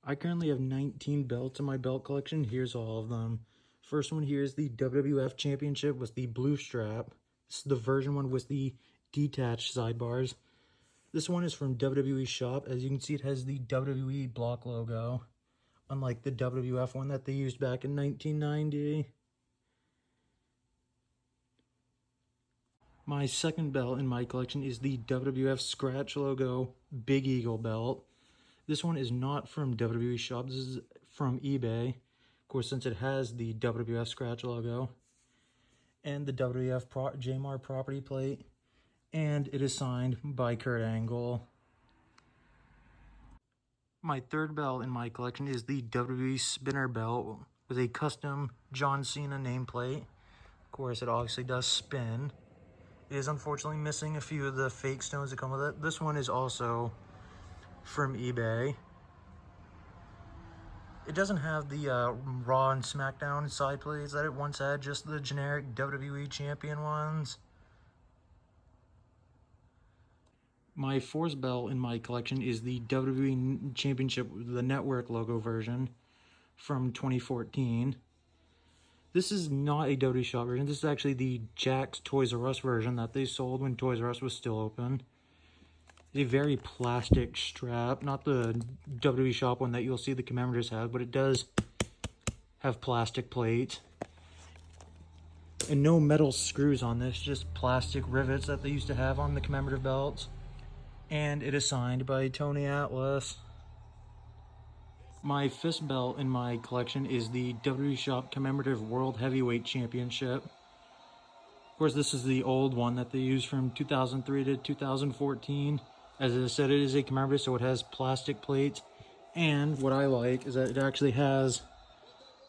I currently have 19 belts in my belt collection. Here's all of them. First one here is the WWF Championship with the blue strap. This is the version one with the detached sidebars. This one is from WWE Shop. As you can see, it has the WWE block logo, unlike the WWF one that they used back in 1990. My second belt in my collection is the WWF Scratch logo Big Eagle belt. This one is not from WWE Shop. This is from eBay. Of course, since it has the WWF Scratch logo and the WWF Jmar property plate, and it is signed by Kurt Angle. My third belt in my collection is the WWE Spinner belt with a custom John Cena nameplate. Of course, it obviously does spin. It is unfortunately missing a few of the fake stones that come with it. This one is also from eBay. It doesn't have the Raw and SmackDown side plates that it once had, just the generic WWE Champion ones. My fourth belt in my collection is the WWE Championship, the network logo version from 2014. This is not a WWE Shop version. This is actually the Jack's Toys R Us version that they sold when Toys R Us was still open. It's a very plastic strap, not the WWE Shop one that you'll see the commemoratives have, but it does have plastic plates. And no metal screws on this, just plastic rivets that they used to have on the commemorative belts. And it is signed by Tony Atlas. My fifth belt in my collection is the WWE Shop Commemorative World Heavyweight Championship. Of course, this is the old one that they used from 2003 to 2014. As I said, it is a commemorative, so it has plastic plates. And what I like is that it actually has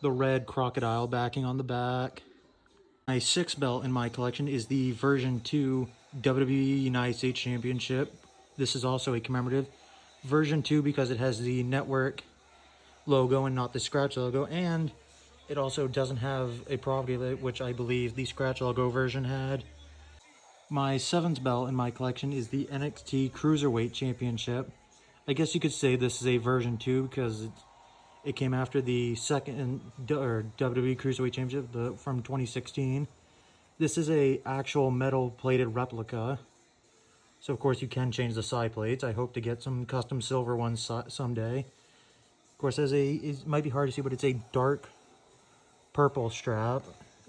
the red crocodile backing on the back. My sixth belt in my collection is the version 2 WWE United States Championship. This is also a commemorative. Version 2 because it has the network logo and not the scratch logo, and it also doesn't have a property which I believe the scratch logo version had. My seventh belt in my collection is the NXT Cruiserweight Championship. I guess you could say this is a version 2 because it came after the second WWE Cruiserweight Championship from 2016. This is a actual metal plated replica. So of course you can change the side plates. I hope to get some custom silver ones someday. Of course, it might be hard to see, but it's a dark purple strap,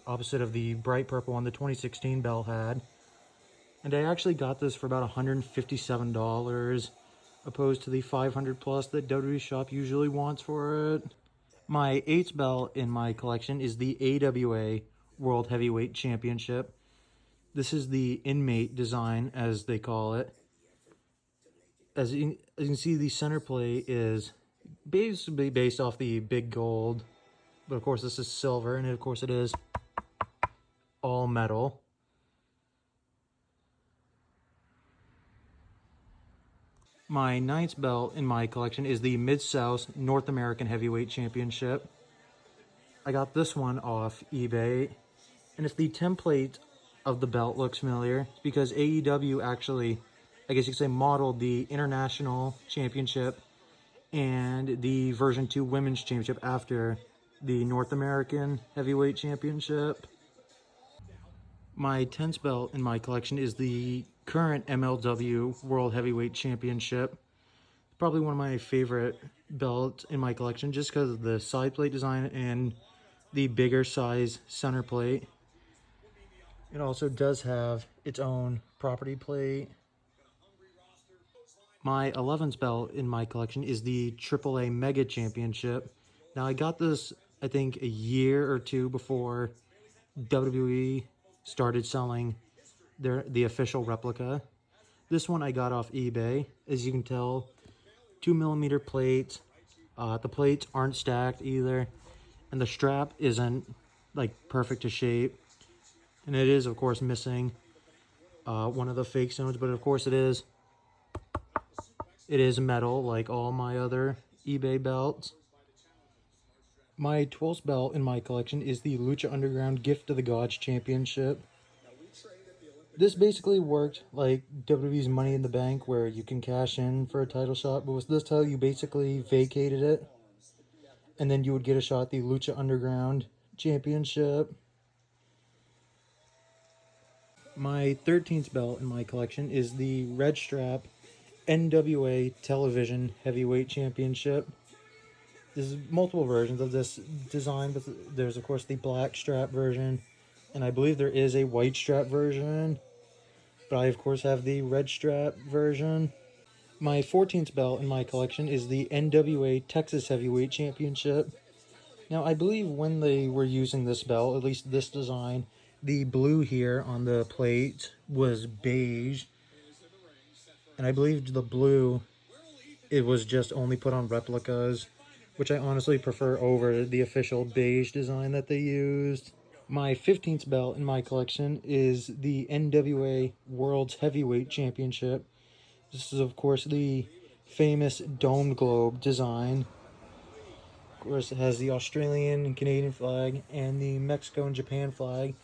opposite of the bright purple one the 2016 belt had. And I actually got this for about $157, opposed to the $500 plus that WWE Shop usually wants for it. My eighth belt in my collection is the AWA World Heavyweight Championship. This is the inmate design, as they call it. As you can see, the center plate is basically based off the big gold, but of course this is silver, and of course it is all metal. My ninth belt in my collection is the Mid-South North American Heavyweight Championship. I got this one off eBay, and if the template of the belt looks familiar, it's because AEW actually, I guess you could say, modeled the International Championship and the version 2 Women's Championship after the North American Heavyweight Championship. My 10th belt in my collection is the current MLW World Heavyweight Championship. Probably one of my favorite belts in my collection just because of the side plate design and the bigger size center plate. It also does have its own property plate. My 11th belt in my collection is the AAA Mega Championship. Now, I got this, I think, a year or two before WWE started selling the official replica. This one I got off eBay. As you can tell, 2mm plates. The plates aren't stacked either. And the strap isn't, like, perfect to shape. And it is, of course, missing one of the fake stones, but of course it is metal, like all my other eBay belts. My 12th belt in my collection is the Lucha Underground Gift of the Gods Championship. This basically worked like WWE's Money in the Bank, where you can cash in for a title shot, but with this title you basically vacated it. And then you would get a shot at the Lucha Underground Championship. My 13th belt in my collection is the Red Strap NWA Television Heavyweight Championship. There's multiple versions of this design, but there's of course the black strap version, and I believe there is a white strap version, but I of course have the red strap version. My 14th belt in my collection is the NWA Texas Heavyweight Championship. Now I believe when they were using this belt, at least this design, the blue here on the plate was beige, and I believe the blue, it was just only put on replicas, which I honestly prefer over the official beige design that they used. My 15th belt in my collection is the NWA World's Heavyweight Championship. This is, of course, the famous domed globe design. Of course, it has the Australian and Canadian flag and the Mexico and Japan flag.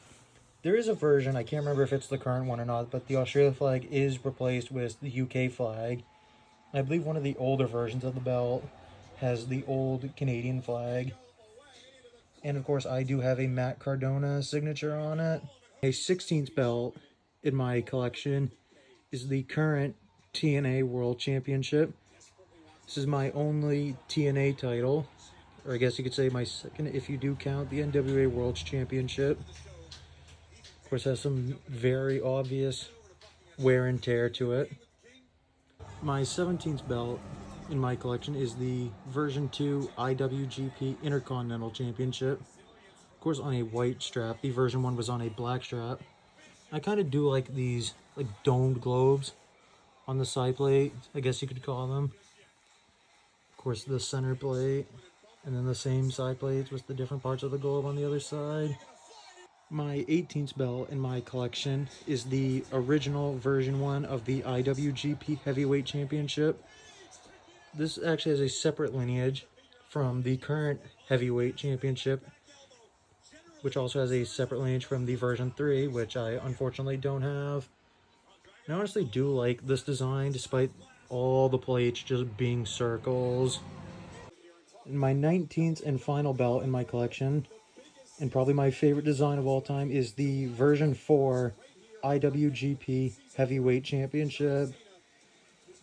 There is a version, I can't remember if it's the current one or not, but the Australia flag is replaced with the UK flag. I believe one of the older versions of the belt has the old Canadian flag. And of course, I do have a Matt Cardona signature on it. A 16th belt in my collection is the current TNA World Championship. This is my only TNA title, or I guess you could say my second if you do count the NWA World Championship. Of course, it has some very obvious wear and tear to it. My 17th belt in my collection is the version 2 IWGP Intercontinental Championship. Of course, on a white strap. The version 1 was on a black strap. I kind of do like these like domed globes on the side plate, I guess you could call them. Of course, the center plate, and then the same side plates with the different parts of the globe on the other side. My 18th belt in my collection is the original version 1 of the IWGP Heavyweight Championship. This actually has a separate lineage from the current Heavyweight Championship, which also has a separate lineage from the version 3, which I unfortunately don't have. And I honestly do like this design, despite all the plates just being circles. And my 19th and final belt in my collection, and probably my favorite design of all time, is the version 4 IWGP Heavyweight Championship.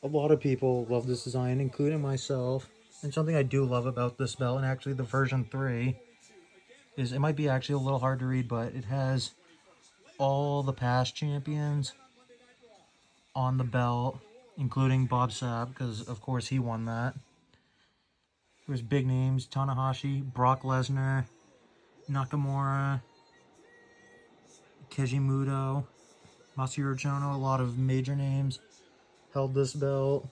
A lot of people love this design, including myself. And something I do love about this belt, and actually the version 3, is it might be actually a little hard to read, but it has all the past champions on the belt, including Bob Sapp, because of course he won that. There's big names: Tanahashi, Brock Lesnar, Nakamura, Keiji Muto, Masahiro Chono. A lot of major names held this belt.